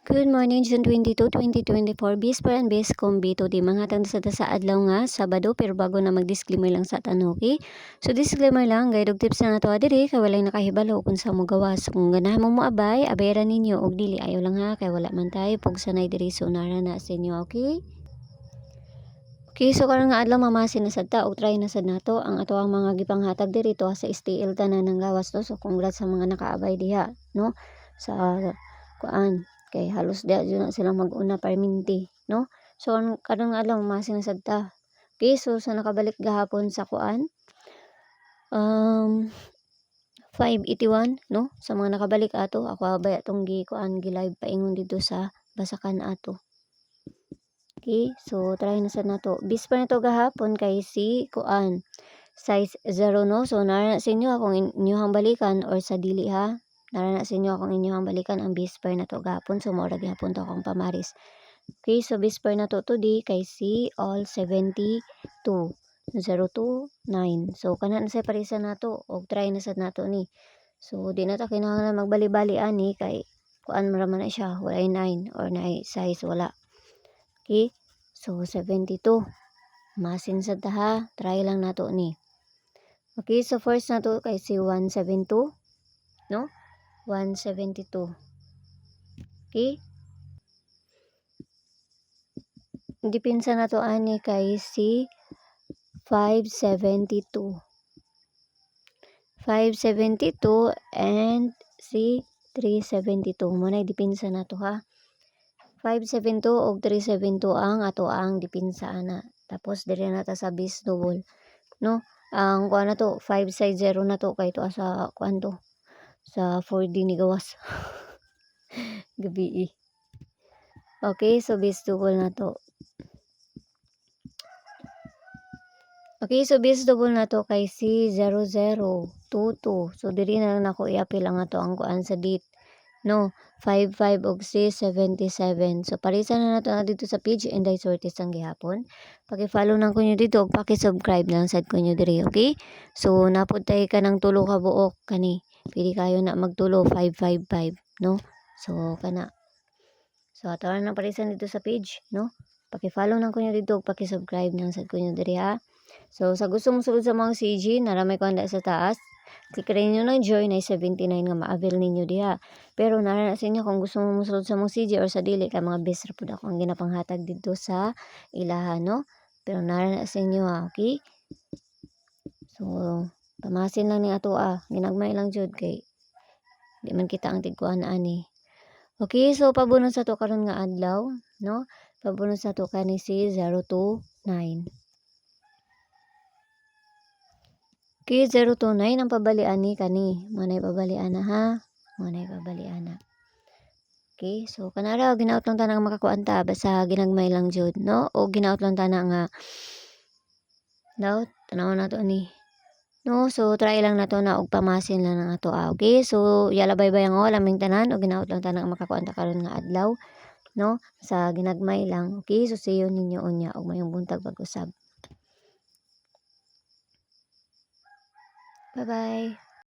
Good morning, June 22, 2024. Bis pa and bis kumbito di mga tanda sa adlaw nga Sabado, pero bago na mag-disclaimer lang sa tanuki. So disclaimer lang, guide og tips na nato adiri kay walay nakahibalo kung sa mo gawas. Kung ganahan mo moabay, abayran ninyo og dili ayo lang ha kay wala man tayo pug sanay diri sunara na sa inyo, okay? Okay, so karon nga adlaw mamasin na sad ta og try na sad nato ang ato ang mga gipanghatag diri to sa STL tanan ng gawas to. So congrats sa mga nakaabay diha, no? Sa kuan kay halos diha na sila mag-una perminti, no? So karon nga adlaw mamasin na sad ta. Okay, so sa nakabalik gahapon sa kuan 581, no? Sa mga nakabalik ato, ako abay atong kuan gi-live paingon dito sa basakan ato. Okay, so try na sad nato. Bis pa nito gahapon kay si kuan size 0, no? So nara sa inyo akong inyong balikan or sa dili ha. Nara na sa inyo akong inyong balikan ang bisper na to gahapon. So mora gihapon to akong pamaris. Okay, so bisper na to today kay si all 72 029. So kana na sa parisa nato og try na sad nato ni. So di na ta kinahanglan magbali-bali ani kay kuan man na siya, wala 9 or na size wala. Okay, so 72. Masin sad ta ha, try lang nato ni. Okay, so first nato kay si 172, no? 172. Okay? Dipinsa na to ani kay si 572. 572 and si 372. Muna dipinsa na to ha. 572 og 372 ang ato ang dipinsa ana. Tapos dire na ta sa bis double, no? Ang kuan na to 560 na to kay to sa kuan to sa 4D ni gawas. Gabi. Okay, so bis double na to. Okay, so bis double na to kay si 0022. So diri na nako i-apil ang ato ang kuan sa date, no? 55 og si 77. So parisan na nato dito sa page Inday Sortes ang gihapon. Paki-follow nang kunyo dito ug paki-subscribe lang sad kunyo diri, okay? So napud tay ka ng tulo ka buok kani. Pili kayo na magtulo 555, no? So kana. So ato na parisan dito sa page, no? Paki-follow nang kunyo dito ug paki-subscribe lang sad kunyo diri ha. So sa gusto mong sulod sa mga CG, naramay ko handa sa taas. Click rin nyo ng join ay 79 nga ma-avail ninyo diha. Pero nara na sa inyo kung gusto mong musulod sa mga CG or sa dili kay mga best repod ako ang ginapanghatag dito sa ilaha, no? Pero nara na sa inyo ha, okay? So pamasin lang ni ato ginagmay lang jud kay di man kita ang tigkuan ani. Okay, so pabunod sa to karon nga adlaw, no? Pabunod sa to kani si 029. Okay, 029 ang pabalian ni kani. Manay pabalian na ha. Manay pabalian na. Okay, so kanara ginaot lang tanang makakuan ta basta ginagmay lang jud, no? O ginaot lang tanang nga daw tanaw na to ni. No, so try lang nato na og pamasin lang ng ato okay? So yala bye-bye ang aming tanan og ginaot lang tanang makakuan ta karon nga adlaw, no? Sa ginagmay lang. Okay, so see you ninyo unya og mayong buntag pag-usab. Bye-bye.